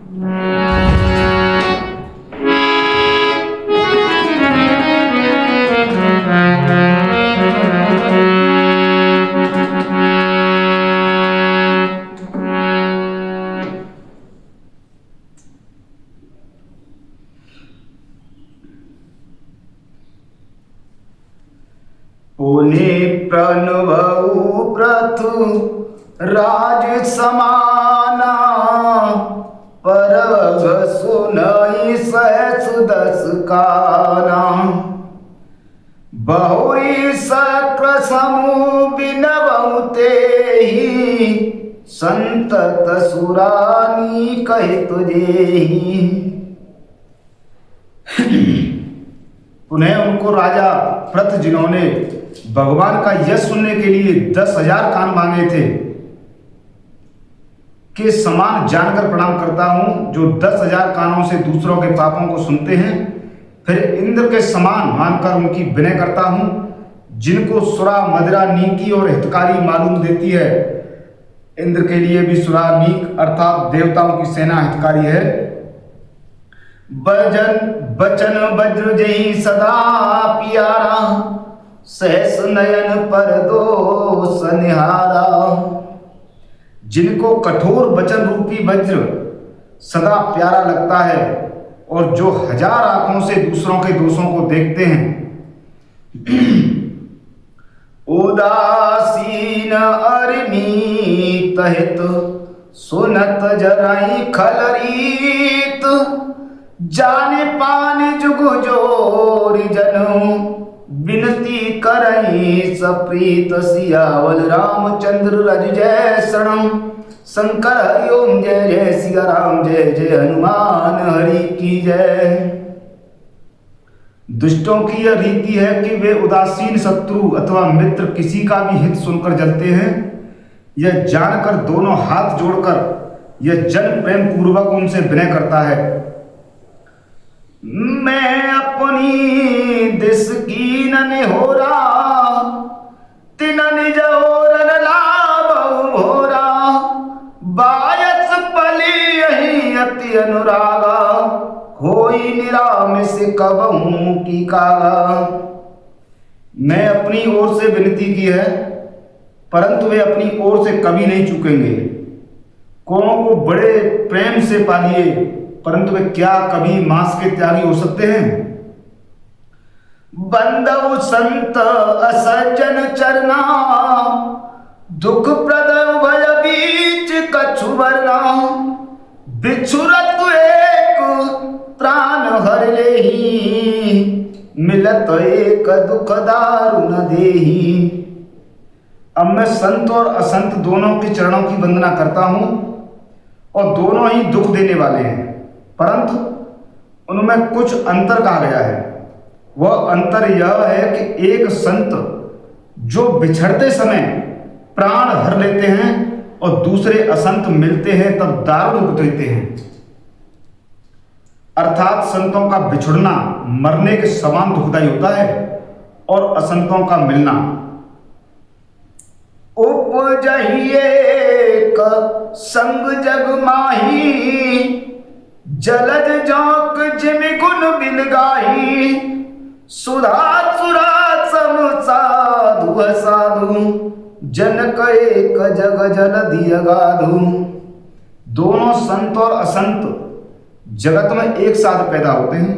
पुने प्रणवऊ प्रथु राज समाना, परग सुनई सहस दस काना। बहुरी सक्र समूह बिनवऊ तेहि, संतत सुरानी कहि तुझेहि। पुनः उनको राजा प्रथ, जिन्होंने भगवान का यश सुनने के लिए 10,000 कान मांगे थे, के समान जानकर प्रणाम करता हूं, जो 10,000 कानों से दूसरों के पापों को सुनते हैं। फिर इंद्र के समान मानकर उनकी विनय करता हूं, जिनको सुरा मदिरा नीकी और हितकारी मालूम देती है। इंद्र के लिए भी सुरा नीक अर्थात देवताओं की सेना हितकारी है। बचन वज्र जही सदा प्यारा, सहस नयन पर दोष निहारा। जिनको कठोर वचन रूपी वज्र सदा प्यारा लगता है और जो 1000 आंखों से दूसरों के दोषों को देखते हैं। उदासीन अरिनीत हित, सुनत जराई खलरीत। जाने पान जुग जोर जनु, विनती करई सप्रीत। सियावल रामचंद्र रज जय शरणम, शंकर हरि ओम जय जय। सिया राम जय जय, हनुमान हरि की जय। दुष्टों की यह रीति है कि वे उदासीन शत्रु अथवा मित्र किसी का भी हित सुनकर जलते हैं। यह जानकर दोनों हाथ जोड़कर यह जन प्रेम पूर्वक उनसे विनय करता है। मैं अपनी दिस की न होरा, तिन निज ओरन लाभ भोरा। बायस पली यही अति अनुरागा, होई निरामिष कबहू की कागा। मैं अपनी ओर से विनती की है, परंतु वे अपनी ओर से कभी नहीं चूकेंगे। कौओं को बड़े प्रेम से पालिए, परंतु वे क्या कभी मांस के त्यागी हो सकते हैं। बंदव संत असज्जन चरना, दुख प्रद भय बीच कछु वरना। बिछुरत एक प्राण हर लेहि, मिलत एक दुख दारुण देहि। अब मैं संत और असंत दोनों के चरणों की वंदना करता हूं, और दोनों ही दुख देने वाले हैं, परंतु उनमें कुछ अंतर कहा गया है। वह अंतर यह है कि एक संत जो बिछड़ते समय प्राण हर लेते हैं और दूसरे असंत मिलते हैं तब दारुण दुख देते हैं। अर्थात संतों का बिछुड़ना मरने के समान दुखदायी होता है और असंतों का मिलना। उपजहिए संग जग माही, जलज जौक जिमि गुण बिन गाही। सुधा सुरा सम साधु साधु, जनक एक जग जलधि अगाधु। दोनों संत और असंत जगत में एक साथ पैदा होते हैं,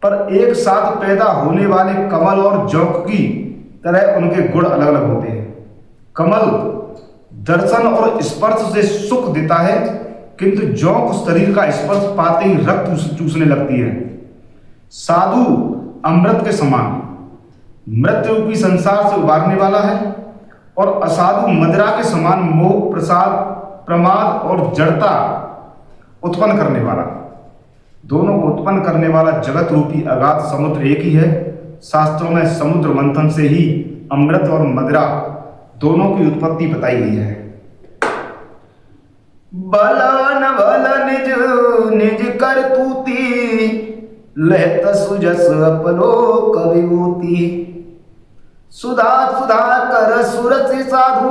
पर एक साथ पैदा होने वाले कमल और जौक की तरह उनके गुण अलग अलग होते हैं। कमल दर्शन और स्पर्श से सुख देता है, किंतु जौक शरीर का स्पर्श पाते ही रक्त चूसने लगती है। साधु अमृत के समान मृत्यु रूपी संसार से उबारने वाला है, और असाधु मदिरा के समान मोह प्रसाद प्रमाद और जड़ता उत्पन्न करने वाला। दोनों को उत्पन्न करने वाला जगत रूपी अगाध समुद्र एक ही है। शास्त्रों में समुद्र मंथन से ही अमृत और मदिरा दोनों की उत्पत्ति बताई गई है। बलन बल निज निज कर तूती, लहत सुजस अपनो कविभूति। सुधा सुधा कर सुरसि साधु,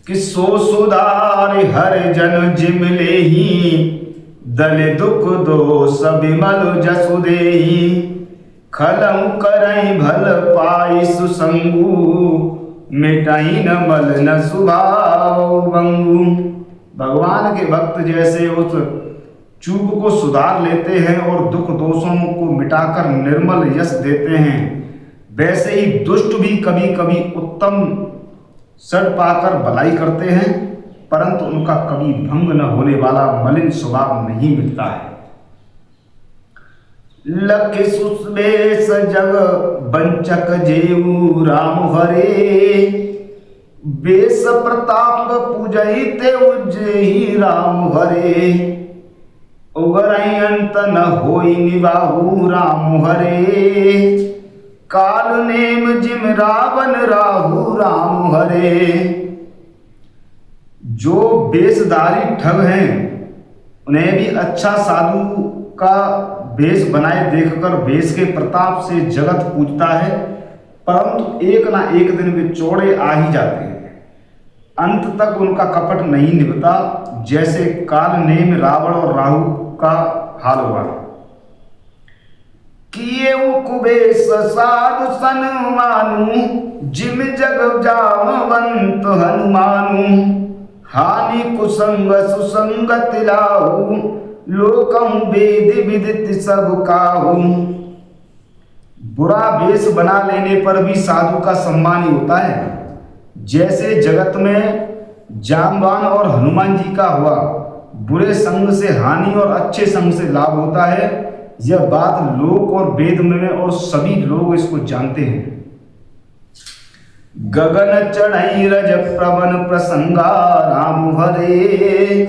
कि सो सुधार हर जन जिम लेही, दल दुख दो सब मल जसु देही, खलऊ करई भल पाई सुसंगु, मिटाई न मल न सुभाव बंगु। भगवान के भक्त जैसे उस चूक को सुधार लेते हैं और दुख दोषों को मिटाकर निर्मल यश देते हैं, वैसे ही दुष्ट भी कभी कभी उत्तम सड़ पाकर भलाई करते हैं, परंतु उनका कभी भंग न होने वाला मलिन स्वभाव नहीं मिटता है। लख सुस्वेश जग बंचक जेऊ राम हरे, बेस प्रताप पूजई ते उज्जही राम हरे, उगरई अंत न होई निबाहु राम हरे, काल नेम जिम रावण राहु राम हरे। जो बेसधारी ठग हैं उन्हें भी अच्छा साधु का वेश बनाए देखकर वेश के प्रताप से जगत पूजता है, परंतु एक ना एक दिन वे चौड़े आ ही जाते हैं। अंत तक उनका कपट नहीं निभता, जैसे काल नेम रावण और राहु का हाल हुआ। किए कुबेश साधु सन्मानु, जिम जग जामवंत हनुमानु, हानि कुसंग सुसंगत लाहु, लोकम वेद विदित सब काहू। बुरा वेश बना लेने पर भी साधु का सम्मान ही होता है, जैसे जगत में जामवान और हनुमान जी का हुआ। बुरे संग से हानि और अच्छे संग से लाभ होता है, यह बात लोक और वेद में और सभी लोग इसको जानते हैं। गगन चढ़ई रज प्रवन प्रसंगा राम हरे,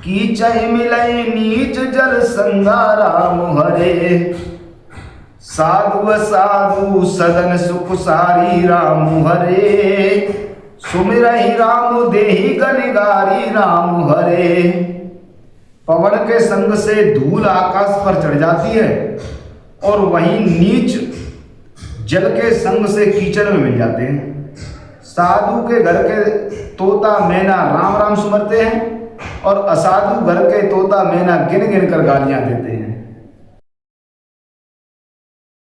कीचय मिलई नीच जल संगा राम हरे, साधु साधु सदन सुख सारी राम हरे, सुमिरहि राम देहि गनिगारी राम हरे। पवन के संग से धूल आकाश पर चढ़ जाती है और वहीं नीच जल के संग से कीचड़ में मिल जाते हैं। साधु के घर के तोता मैना राम राम सुमरते हैं और असाधु घर के तोता मैना गिन गिन कर गालियां देते हैं।